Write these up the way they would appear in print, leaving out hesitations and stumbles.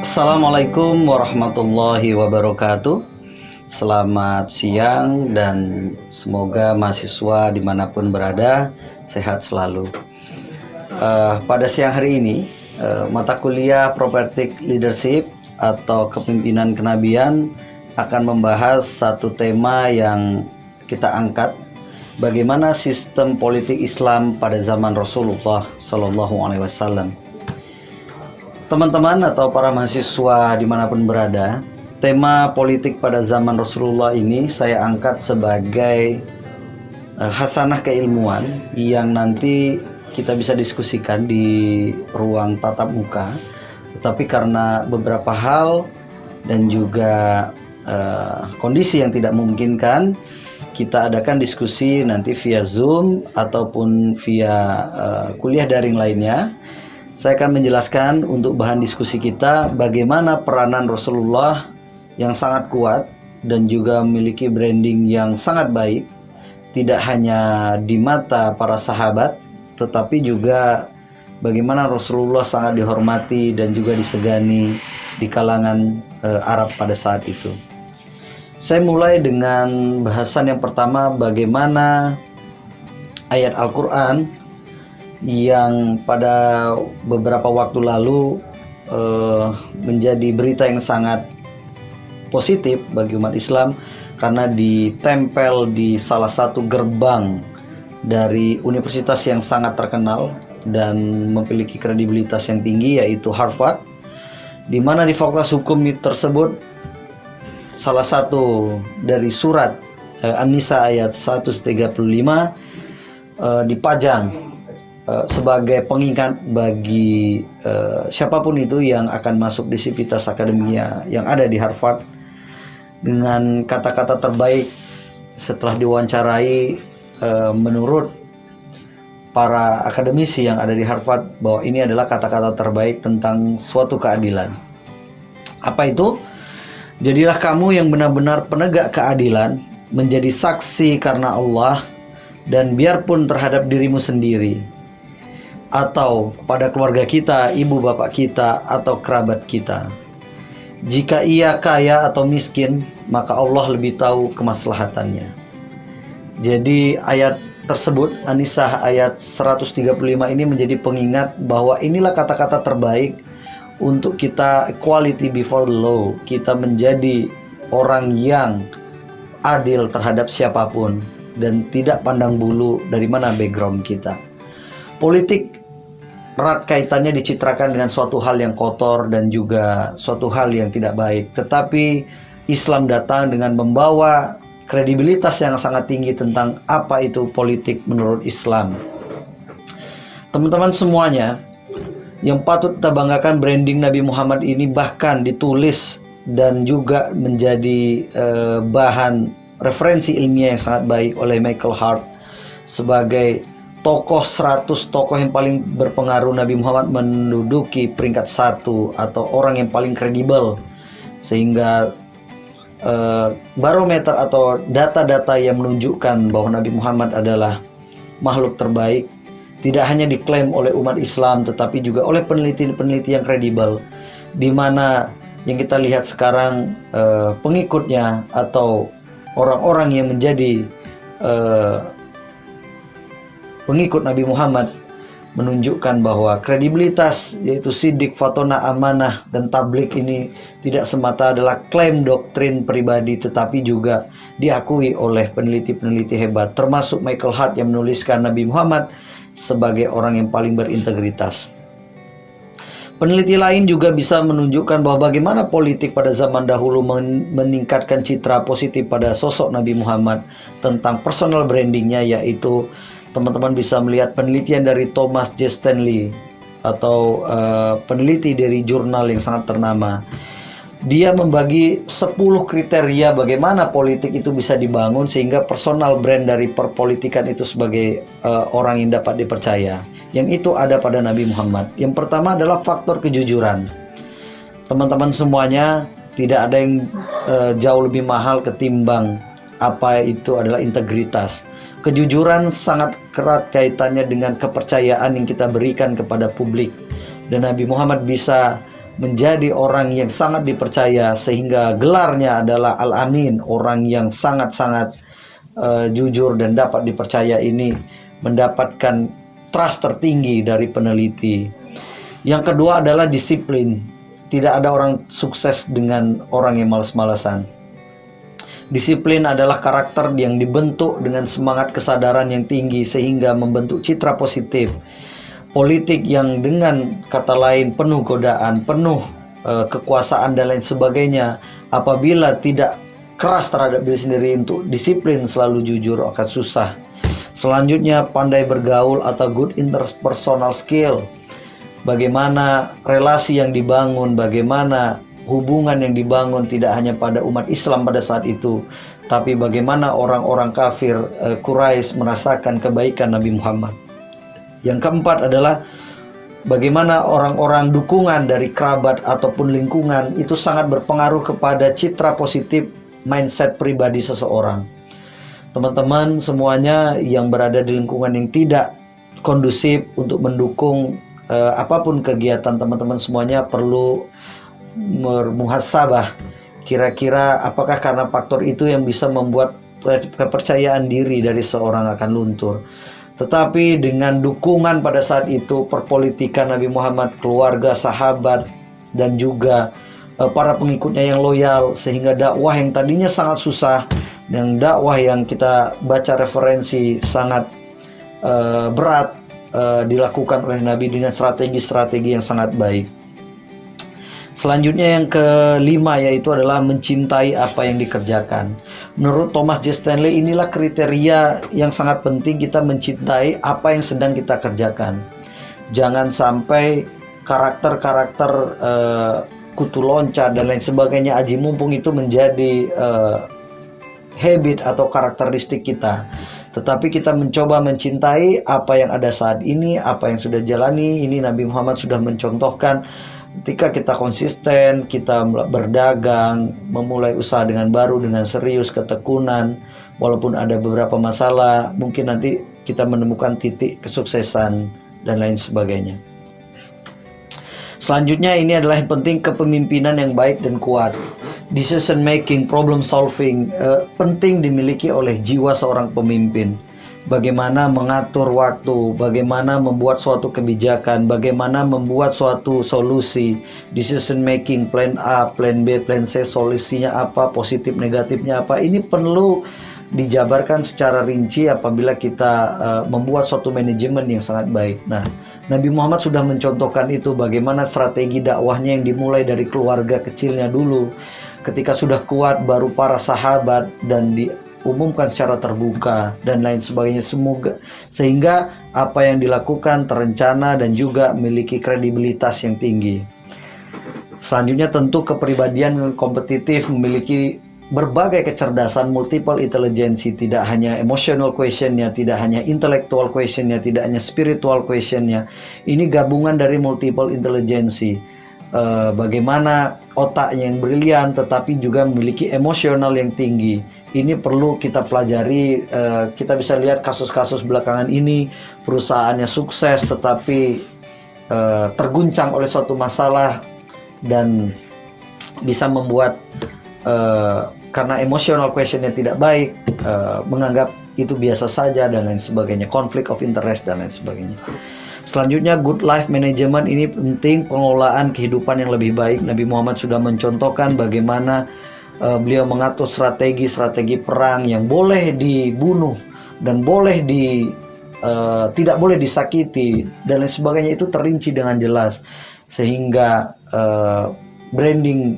Assalamualaikum warahmatullahi wabarakatuh. Selamat siang dan semoga mahasiswa dimanapun berada sehat selalu. Pada siang hari ini mata kuliah Prophetic Leadership atau kepemimpinan kenabian akan membahas satu tema yang kita angkat, bagaimana sistem politik Islam pada zaman Rasulullah SAW. Teman-teman atau para mahasiswa dimanapun berada, tema politik pada zaman Rasulullah ini saya angkat sebagai hasanah keilmuan yang nanti kita bisa diskusikan di ruang tatap muka. Tetapi karena beberapa hal dan juga kondisi yang tidak memungkinkan, kita adakan diskusi nanti via Zoom ataupun via kuliah daring lainnya. Saya akan menjelaskan untuk bahan diskusi kita bagaimana peranan Rasulullah yang sangat kuat dan juga memiliki branding yang sangat baik, tidak hanya di mata para sahabat, tetapi juga bagaimana Rasulullah sangat dihormati dan juga disegani di kalangan Arab pada saat itu. Saya mulai dengan bahasan yang pertama, bagaimana ayat Al-Quran yang pada beberapa waktu lalu menjadi berita yang sangat positif bagi umat Islam karena ditempel di salah satu gerbang dari universitas yang sangat terkenal dan memiliki kredibilitas yang tinggi, yaitu Harvard, di mana di fakultas hukum tersebut salah satu dari surat An-Nisa ayat 135 dipajang sebagai pengingat bagi siapapun itu yang akan masuk di sivitas akademia yang ada di Harvard, dengan kata-kata terbaik setelah diwawancarai menurut para akademisi yang ada di Harvard, bahwa ini adalah kata-kata terbaik tentang suatu keadilan. Apa itu? Jadilah kamu yang benar-benar penegak keadilan, menjadi saksi karena Allah, dan biarpun terhadap dirimu sendiri, atau pada keluarga kita, ibu bapak kita, atau kerabat kita. Jika ia kaya atau miskin, maka Allah lebih tahu kemaslahatannya. Jadi ayat tersebut, An-Nisa ayat 135 ini menjadi pengingat bahwa inilah kata-kata terbaik untuk kita equality before the law. Kita menjadi orang yang adil terhadap siapapun dan tidak pandang bulu dari mana background kita. Politik erat kaitannya dicitrakan dengan suatu hal yang kotor dan juga suatu hal yang tidak baik. Tetapi Islam datang dengan membawa kredibilitas yang sangat tinggi tentang apa itu politik menurut Islam. Teman-teman semuanya, yang patut kita banggakan, branding Nabi Muhammad ini bahkan ditulis dan juga menjadi bahan referensi ilmiah yang sangat baik oleh Michael Hart sebagai tokoh 100 tokoh yang paling berpengaruh. Nabi Muhammad menduduki peringkat 1 atau orang yang paling kredibel, sehingga barometer atau data-data yang menunjukkan bahwa Nabi Muhammad adalah makhluk terbaik tidak hanya diklaim oleh umat Islam, tetapi juga oleh peneliti-peneliti yang kredibel, di mana yang kita lihat sekarang pengikutnya atau orang-orang yang menjadi pengikut Nabi Muhammad menunjukkan bahwa kredibilitas, yaitu sidik, fatona, amanah, dan tablik ini tidak semata adalah klaim doktrin pribadi, tetapi juga diakui oleh peneliti-peneliti hebat, termasuk Michael Hart yang menuliskan Nabi Muhammad sebagai orang yang paling berintegritas. Peneliti lain juga bisa menunjukkan bahwa bagaimana politik pada zaman dahulu meningkatkan citra positif pada sosok Nabi Muhammad tentang personal brandingnya, yaitu teman-teman bisa melihat penelitian dari Thomas J. Stanley atau peneliti dari jurnal yang sangat ternama. Dia membagi 10 kriteria bagaimana politik itu bisa dibangun sehingga personal brand dari perpolitikan itu sebagai orang yang dapat dipercaya. Yang itu ada pada Nabi Muhammad. Yang pertama adalah faktor kejujuran. Teman-teman semuanya, tidak ada yang jauh lebih mahal ketimbang apa itu adalah integritas. Kejujuran sangat erat kaitannya dengan kepercayaan yang kita berikan kepada publik. Dan Nabi Muhammad bisa menjadi orang yang sangat dipercaya, sehingga gelarnya adalah Al-Amin, orang yang sangat-sangat jujur dan dapat dipercaya ini mendapatkan trust tertinggi dari peneliti. Yang kedua adalah disiplin. Tidak ada orang sukses dengan orang yang malas-malasan. Disiplin adalah karakter yang dibentuk dengan semangat kesadaran yang tinggi sehingga membentuk citra positif. Politik yang dengan kata lain penuh godaan, penuh kekuasaan dan lain sebagainya, apabila tidak keras terhadap diri sendiri untuk disiplin selalu jujur akan susah. Selanjutnya pandai bergaul atau good interpersonal skill. Bagaimana relasi yang dibangun, bagaimana hubungan yang dibangun tidak hanya pada umat Islam pada saat itu, tapi bagaimana orang-orang kafir Quraisy merasakan kebaikan Nabi Muhammad. Yang keempat adalah bagaimana orang-orang dukungan dari kerabat ataupun lingkungan itu sangat berpengaruh kepada citra positif mindset pribadi seseorang. Teman-teman semuanya yang berada di lingkungan yang tidak kondusif untuk mendukung apapun kegiatan teman-teman semuanya perlu bermuhasabah. Kira-kira apakah karena faktor itu yang bisa membuat kepercayaan diri dari seorang akan luntur. Tetapi dengan dukungan pada saat itu, perpolitikan Nabi Muhammad, keluarga, sahabat, dan juga para pengikutnya yang loyal, sehingga dakwah yang tadinya sangat susah, yang dakwah yang kita baca referensi sangat berat, dilakukan oleh Nabi dengan strategi-strategi yang sangat baik. Selanjutnya yang kelima yaitu adalah mencintai apa yang dikerjakan. Menurut Thomas J. Stanley, inilah kriteria yang sangat penting, kita mencintai apa yang sedang kita kerjakan. Jangan sampai karakter-karakter kutu loncat dan lain sebagainya, aji mumpung itu menjadi habit atau karakteristik kita. Tetapi kita mencoba mencintai apa yang ada saat ini, apa yang sudah jalani. Ini Nabi Muhammad sudah mencontohkan. Ketika kita konsisten, kita berdagang, memulai usaha dengan baru, dengan serius, ketekunan, walaupun ada beberapa masalah, mungkin nanti kita menemukan titik kesuksesan dan lain sebagainya. Selanjutnya ini adalah yang penting, kepemimpinan yang baik dan kuat. Decision making, problem solving penting dimiliki oleh jiwa seorang pemimpin. Bagaimana mengatur waktu, bagaimana membuat suatu kebijakan, bagaimana membuat suatu solusi, decision making, plan A, plan B, plan C, solusinya apa, positif negatifnya apa. Ini perlu dijabarkan secara rinci apabila kita membuat suatu manajemen yang sangat baik. Nah, Nabi Muhammad sudah mencontohkan itu, bagaimana strategi dakwahnya yang dimulai dari keluarga kecilnya dulu. Ketika sudah kuat, baru para sahabat dan diumumkan secara terbuka dan lain sebagainya, sehingga apa yang dilakukan terencana dan juga memiliki kredibilitas yang tinggi. Selanjutnya tentu kepribadian yang kompetitif, memiliki berbagai kecerdasan, multiple intelligence, tidak hanya emotional questionnya, tidak hanya intellectual questionnya, tidak hanya spiritual questionnya. Ini gabungan dari multiple intelligence. Bagaimana otaknya yang brilian tetapi juga memiliki emosional yang tinggi. Ini perlu kita pelajari. Kita bisa lihat kasus-kasus belakangan ini, perusahaannya sukses tetapi terguncang oleh suatu masalah dan bisa membuat karena emotional questionnya tidak baik, menganggap itu biasa saja dan lain sebagainya, conflict of interest dan lain sebagainya. Selanjutnya good life management, ini penting, pengelolaan kehidupan yang lebih baik. Nabi Muhammad sudah mencontohkan bagaimana beliau mengatur strategi perang yang boleh dibunuh dan tidak boleh disakiti dan lain sebagainya, itu terinci dengan jelas, sehingga branding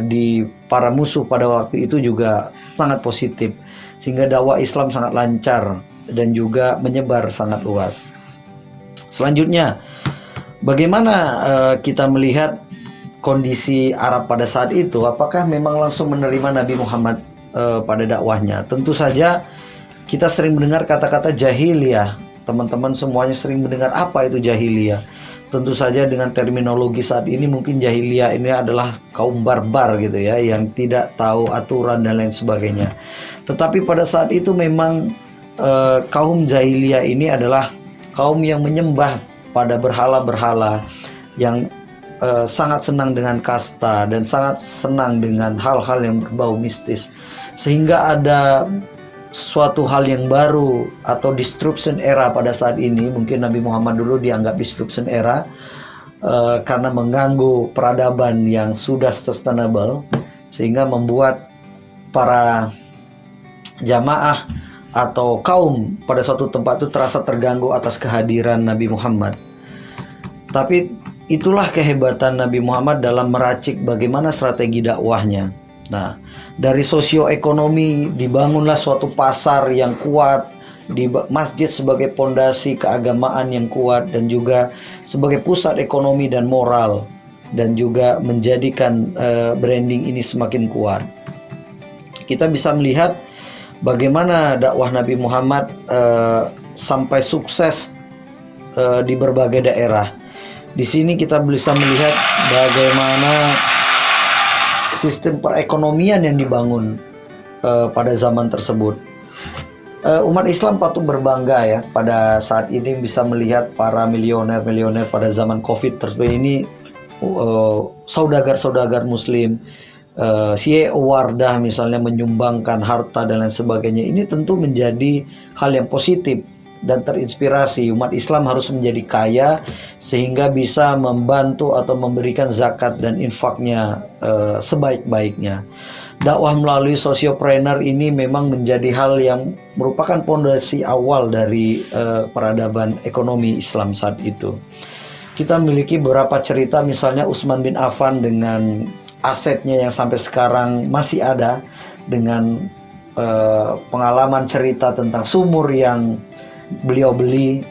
di para musuh pada waktu itu juga sangat positif, sehingga dakwah Islam sangat lancar dan juga menyebar sangat luas. Selanjutnya, bagaimana kita melihat kondisi Arab pada saat itu? Apakah memang langsung menerima Nabi Muhammad pada dakwahnya? Tentu saja kita sering mendengar kata-kata jahiliyah. Teman-teman semuanya sering mendengar apa itu jahiliyah. Tentu saja dengan terminologi saat ini mungkin jahiliyah ini adalah kaum barbar gitu ya, yang tidak tahu aturan dan lain sebagainya. Tetapi pada saat itu memang kaum jahiliyah ini adalah kaum yang menyembah pada berhala-berhala, yang sangat senang dengan kasta dan sangat senang dengan hal-hal yang berbau mistis, sehingga ada suatu hal yang baru atau disruption era pada saat ini. Mungkin Nabi Muhammad dulu dianggap disruption era karena mengganggu peradaban yang sudah sustainable, sehingga membuat para jamaah atau kaum pada suatu tempat itu terasa terganggu atas kehadiran Nabi Muhammad. Tapi itulah kehebatan Nabi Muhammad dalam meracik bagaimana strategi dakwahnya. Nah, dari sosioekonomi dibangunlah suatu pasar yang kuat, di masjid sebagai pondasi keagamaan yang kuat, dan juga sebagai pusat ekonomi dan moral, dan juga menjadikan branding ini semakin kuat. Kita bisa melihat bagaimana dakwah Nabi Muhammad sampai sukses di berbagai daerah. Di sini kita bisa melihat bagaimana sistem perekonomian yang dibangun pada zaman tersebut. Umat Islam patut berbangga ya pada saat ini bisa melihat para milioner-milioner pada zaman Covid tersebut ini, saudagar-saudagar Muslim, CEO Wardah misalnya menyumbangkan harta dan lain sebagainya. Ini tentu menjadi hal yang positif dan terinspirasi. Umat Islam harus menjadi kaya sehingga bisa membantu atau memberikan zakat dan infaknya sebaik-baiknya. Dakwah melalui sosiopreneur ini memang menjadi hal yang merupakan pondasi awal dari peradaban ekonomi Islam saat itu. Kita memiliki beberapa cerita, misalnya Utsman bin Affan dengan asetnya yang sampai sekarang masih ada, dengan pengalaman cerita tentang sumur yang beliau beli,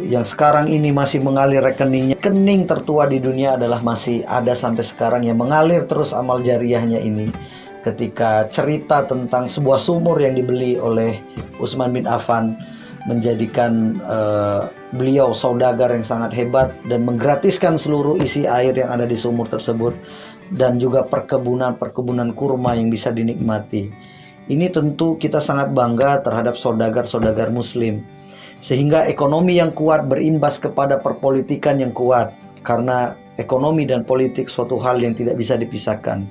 yang sekarang ini masih mengalir rekeningnya. Rekening tertua di dunia adalah masih ada sampai sekarang yang mengalir terus amal jariahnya ini, ketika cerita tentang sebuah sumur yang dibeli oleh Utsman bin Affan menjadikan beliau saudagar yang sangat hebat dan menggratiskan seluruh isi air yang ada di sumur tersebut, dan juga perkebunan kurma yang bisa dinikmati. Ini tentu kita sangat bangga terhadap saudagar-saudagar Muslim, sehingga ekonomi yang kuat berimbas kepada perpolitikan yang kuat, karena ekonomi dan politik suatu hal yang tidak bisa dipisahkan.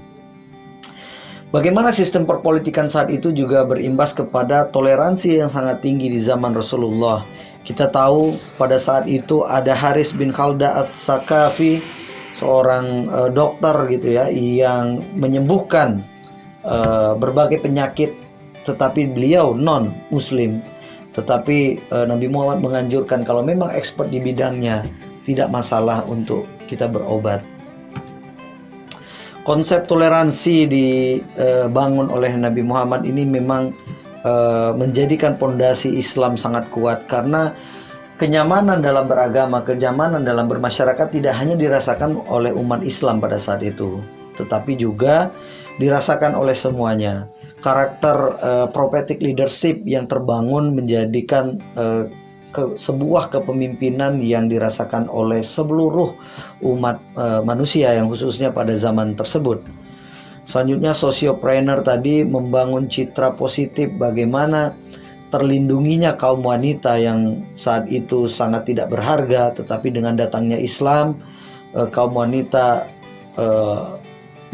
Bagaimana sistem perpolitikan saat itu juga berimbas kepada toleransi yang sangat tinggi di zaman Rasulullah. Kita tahu pada saat itu ada Haris bin Khaldah At-Sakafi, seorang dokter gitu ya, yang menyembuhkan berbagai penyakit, tetapi beliau non muslim. Tetapi Nabi Muhammad menganjurkan kalau memang expert di bidangnya, tidak masalah untuk kita berobat. Konsep toleransi dibangun oleh Nabi Muhammad ini memang menjadikan pondasi Islam sangat kuat, karena kenyamanan dalam beragama, kenyamanan dalam bermasyarakat tidak hanya dirasakan oleh umat Islam pada saat itu, tetapi juga dirasakan oleh semuanya. Karakter prophetic leadership yang terbangun menjadikan sebuah kepemimpinan yang dirasakan oleh seluruh umat manusia, yang khususnya pada zaman tersebut. Selanjutnya sosiopreneur tadi membangun citra positif bagaimana terlindunginya kaum wanita yang saat itu sangat tidak berharga, tetapi dengan datangnya Islam, kaum wanita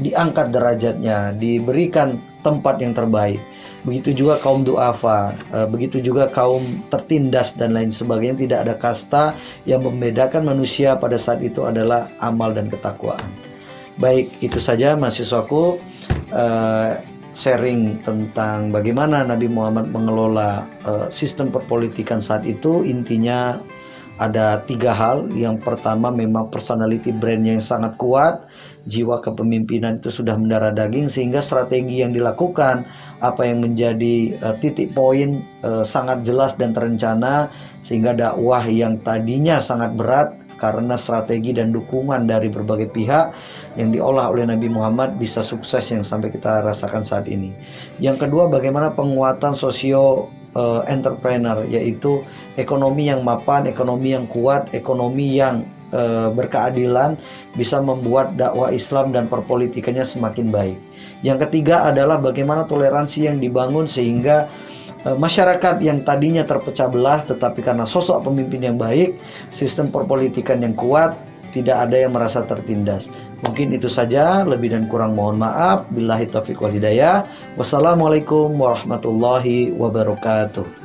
diangkat derajatnya, diberikan tempat yang terbaik. Begitu juga kaum duafa, begitu juga kaum tertindas dan lain sebagainya. Tidak ada kasta, yang membedakan manusia pada saat itu adalah amal dan ketakwaan. Baik, itu saja mahasiswaku, sharing tentang bagaimana Nabi Muhammad mengelola sistem perpolitikan saat itu. Intinya ada 3 hal. Yang pertama memang personality brand yang sangat kuat, jiwa kepemimpinan itu sudah mendarah daging, sehingga strategi yang dilakukan, apa yang menjadi titik poin sangat jelas dan terencana, sehingga dakwah yang tadinya sangat berat karena strategi dan dukungan dari berbagai pihak yang diolah oleh Nabi Muhammad bisa sukses yang sampai kita rasakan saat ini. Yang kedua, bagaimana penguatan entrepreneur, yaitu ekonomi yang mapan, ekonomi yang kuat, ekonomi yang berkeadilan, bisa membuat dakwah Islam dan perpolitikannya semakin baik. Yang ketiga adalah bagaimana toleransi yang dibangun sehingga masyarakat yang tadinya terpecah belah, tetapi karena sosok pemimpin yang baik, sistem perpolitikan yang kuat, tidak ada yang merasa tertindas. Mungkin itu saja, lebih dan kurang mohon maaf. Billahi taufiq wal hidayah. Wassalamualaikum warahmatullahi wabarakatuh.